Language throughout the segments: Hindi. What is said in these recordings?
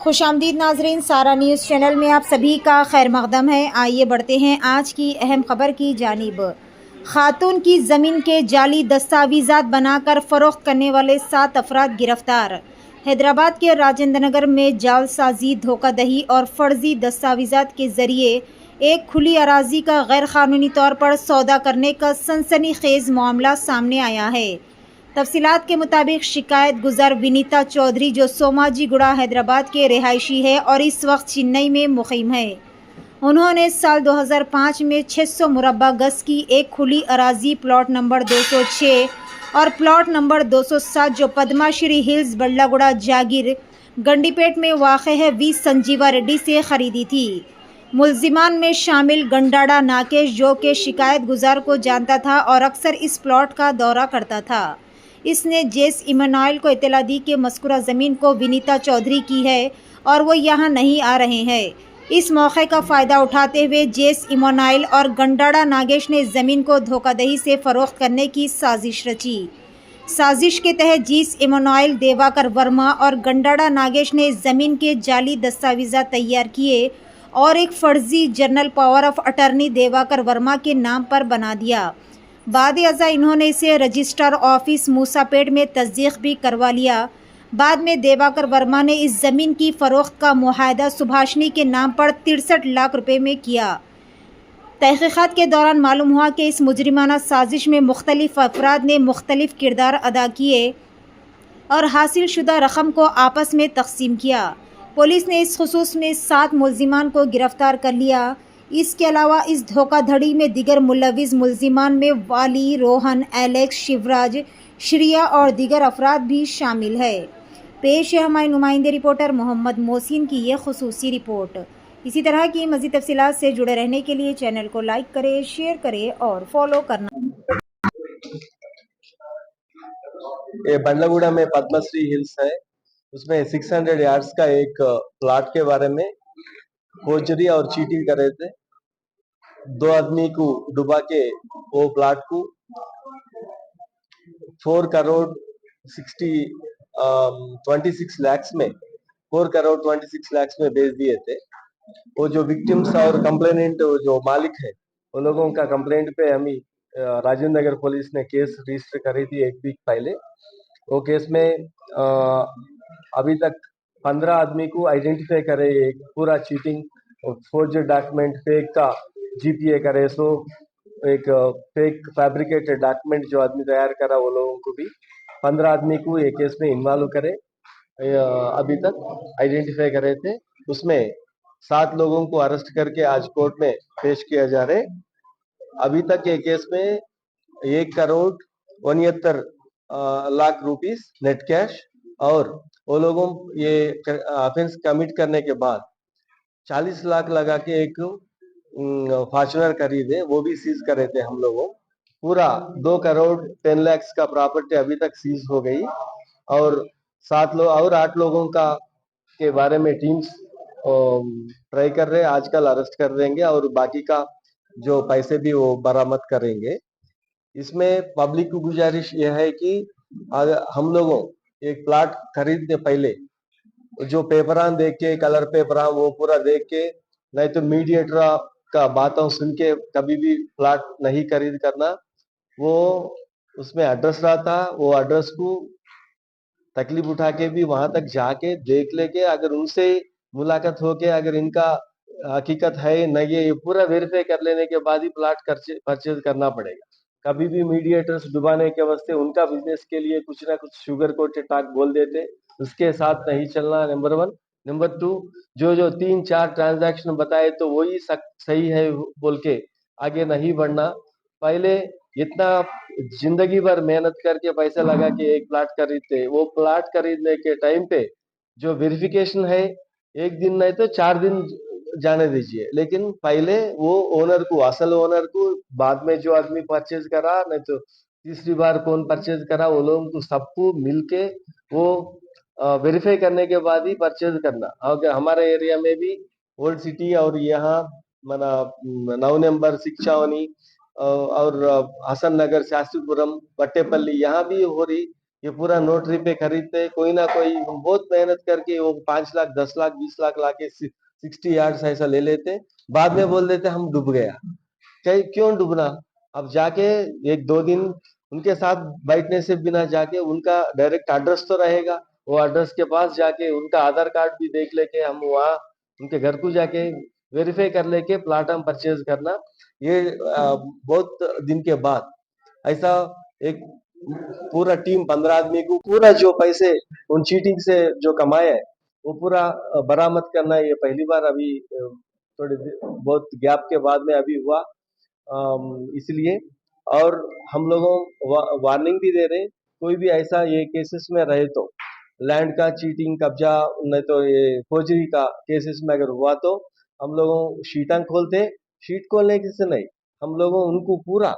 खुशामदीद नाजरीन, सारा न्यूज़ चैनल में आप सभी का खैर मकदम है। आइए बढ़ते हैं आज की अहम खबर की जानिब। खातून की ज़मीन के जाली दस्तावेज़ात बनाकर फ़रोख्त करने वाले 7 अफराद गिरफ्तार। हैदराबाद के राजेंद्र नगर में जालसाजी, धोखाधड़ी और फर्जी दस्तावेज़ात के ज़रिए एक खुली अराजी का गैर कानूनी तौर पर सौदा करने का सनसनीखेज़ मामला सामने आया है। तफसीलात के मुताबिक शिकायत गुजार विनीता चौधरी, जो सोमाजीगुड़ा हैदराबाद के रिहायशी है और इस वक्त चेन्नई में मुकीम है, उन्होंने साल 2005 में 600 मुरब्बा गज की एक खुली अराजी प्लॉट नंबर 206 और प्लॉट नंबर 207 जो पद्माश्री हिल्स बल्लागुड़ा जागीर गंडीपेट में वाक़ है वी संजीवा रेड्डी से ख़रीदी थी। मुलजिमान में शामिल गंडाड़ा नाकेश, जो कि शिकायत गुजार को जानता था और अक्सर इस प्लॉट का दौरा करता था, इसने जेस इमानुएल को इत्तला दी कि मज़कूरा ज़मीन को विनीता चौधरी की है और वो यहाँ नहीं आ रहे हैं। इस मौके का फ़ायदा उठाते हुए जेस इमानुएल और गंडाड़ा नागेश ने ज़मीन को धोखाधड़ी से फ़रोख्त करने की साजिश रची। साजिश के तहत जेस इमानुएल, देवाकर वर्मा और गंडाड़ा नागेश ने ज़मीन के जाली दस्तावेज़ात तैयार किए और एक फ़र्जी general power of attorney Devakar Verma के नाम पर बना दिया। बाद अज़ा इन्होंने इसे रजिस्ट्रार ऑफिस मूसापेट में तस्दीक भी करवा लिया। बाद में देवाकर वर्मा ने इस ज़मीन की फ़रोख्त का मुआहदा सुभाषनी के नाम पर 63 लाख रुपए में किया। तहक़ीक़ात के दौरान मालूम हुआ कि इस मुजरिमाना साजिश में मुख्तलिफ अफराद ने मुख्तलिफ किरदार अदा किए और हासिल शुदा रकम को आपस में तकसीम किया। पुलिस ने इस खुसूस में 7 मुलजिमान को गिरफ्तार कर लिया। इसके अलावा इस धोखाधड़ी में दिगर मुलविस मुलजिमान में वाली, रोहन, एलेक्स, शिवराज, श्रिया और दिगर अफराद भी शामिल है। पेश है हमारे नुमाइंदे रिपोर्टर मोहम्मद मोहसिन की ये खुसूसी रिपोर्ट। इसी तरह की मज़ीद तफसीलात से जुड़े रहने के लिए चैनल को लाइक करें, शेयर करें और फॉलो करना। ये बंडलगुड़ा में पद्मश्री हिल्स है, उसमें 600 यार्ड्स का एक प्लॉट के बारे में फोर्जरी और चीटिंग कर रहे थे। 2 आदमी को डुबा के वो प्लॉट को 4 करोड़ 26 lakhs में 4 करोड़ 26 lakhs में बेच दिए थे। वो जो विक्टिम्स और कंप्लेनेंट जो मालिक है, उन लोगों का कंप्लेंट पे हमें राजेंद्र नगर पुलिस ने केस रजिस्टर करी थी 1 वीक पहले। वो केस में अभी तक 15 आदमी को आइडेंटिफाई करे, एक पूरा चीटिंग फोर्जर डॉक्यूमेंट फेक का जीपीए करे, सो एक फेक फैब्रिकेटेड डॉक्यूमेंट जो आदमी तैयार करा, वो लोगों को भी 15 आदमी को ये केस में इन्वॉल्व करे अभी तक आइडेंटिफाई करे थे। उसमें 7 लोगों को अरेस्ट करके आज कोर्ट में पेश किया जा रहे। अभी तक ये केस में 1 crore 69 lakh rupees net cash और वो लोगों ये ऑफेंस कमिट करने के बाद 40 लाख लगा के एक फॉर्च्यूनर खरीदे, वो भी सीज करे थे हम लोगों। पूरा 2 करोड़ 10 lakhs का प्रॉपर्टी अभी तक सीज हो गई और 7 लोग और 8 लोगों का के बारे में टीम्स ट्राई कर रहे हैं, आजकल अरेस्ट कर देंगे और बाकी का जो पैसे भी वो बरामद करेंगे। इसमें पब्लिक को गुजारिश यह है कि हम लोगों एक प्लाट खरीदने पहले जो पेपरान देख के, कलर पेपरान वो पूरा देख के, नहीं तो मीडिएटर का बातों सुन के कभी भी प्लाट नहीं खरीद करना। वो उसमें एड्रेस रहता, वो एड्रेस को तकलीफ उठा के भी वहां तक जाके देख लेके, अगर उनसे मुलाकात होके अगर इनका हकीकत है नहीं, ये पूरा वेरीफाई कर लेने के बाद ही प्लाट परचेज करना पड़ेगा। कभी भी मीडिएटर्स डुबाने के वास्ते उनका बिजनेस के लिए कुछ ना कुछ शुगर कोटेड टाक बोल देते, उसके साथ नहीं चलना, नंबर 1। नंबर 2, जो 3-4 ट्रांजैक्शन बताए तो वही सही है बोल के आगे नहीं बढ़ना। पहले इतना जिंदगी भर मेहनत करके पैसा लगा के एक प्लाट खरीदते, वो प्लाट खरीदने के टाइम पे जो वेरिफिकेशन है 1 दिन नहीं तो 4 दिन जाने दीजिए, लेकिन पहले वो ओनर को, असल ओनर को, बाद में जो आदमी परचेज करा, नहीं तो तीसरी बार कौन परचेज करा, वो लोगों को सबको मिलके वो वेरीफाई करने के बाद ही परचेज करना। और हमारे एरिया में भी ओल्ड सिटी और यहाँ मना 9 नंबर शिक्षावनी और हसन नगर, शास्त्रीपुरम, बट्टेपल्ली यहाँ भी हो रही ये पूरा नोटरी पे खरीदते, कोई ना कोई बहुत मेहनत करके वो 5 लाख 10 लाख 20 लाख लाके 60 यार्ड्स ऐसा ले लेते, बाद में बोल देते हम डूब गया। क्यों डूबना? अब जाके एक दो दिन उनके साथ बैठने से बिना जाके उनका डायरेक्ट एड्रेस तो रहेगा, वो एड्रेस के पास जाके उनका आधार कार्ड भी देख लेके हम वहाँ उनके घर को जाके वेरीफाई कर लेके प्लाट हम परचेज करना। ये बहुत दिन के बाद ऐसा एक पूरा टीम 15 आदमी को पूरा जो पैसे उन चीटिंग से जो कमाए है वो पूरा बरामद करना ये पहली बार अभी थोड़ी बहुत गैप के बाद में अभी हुआ। इसलिए और हम लोगों वार्निंग भी दे रहे हैं, कोई भी ऐसा ये केसेस में रहे तो लैंड का चीटिंग कब्जा नहीं तो ये फोर्जरी का केसेस में अगर हुआ तो हम लोगों शीटां खोलते, शीट खोलने से नहीं, हम लोगों उनको पूरा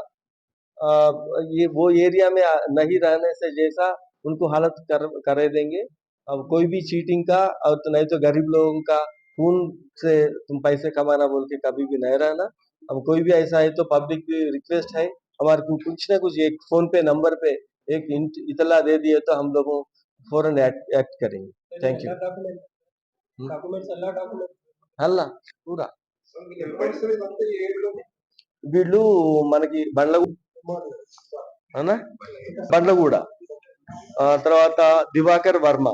ये वो एरिया में नहीं रहने से जैसा उनको हालत करे देंगे। अब कोई भी चीटिंग का और तो नहीं तो गरीब लोगों का खून से तुम पैसे कमाना बोल के कभी भी नहीं रहना। अब कोई भी ऐसा है तो पब्लिक भी रिक्वेस्ट है, हमारे को कुछ ना कुछ एक फोन पे नंबर पे एक इतला दे दिए तो हम लोगों फौरन एक्ट करेंगे। Thank you. అల్లా పూరా వీళ్ళు మనకి బండ్లగూడ తర్వాత దివాకర్ వర్మ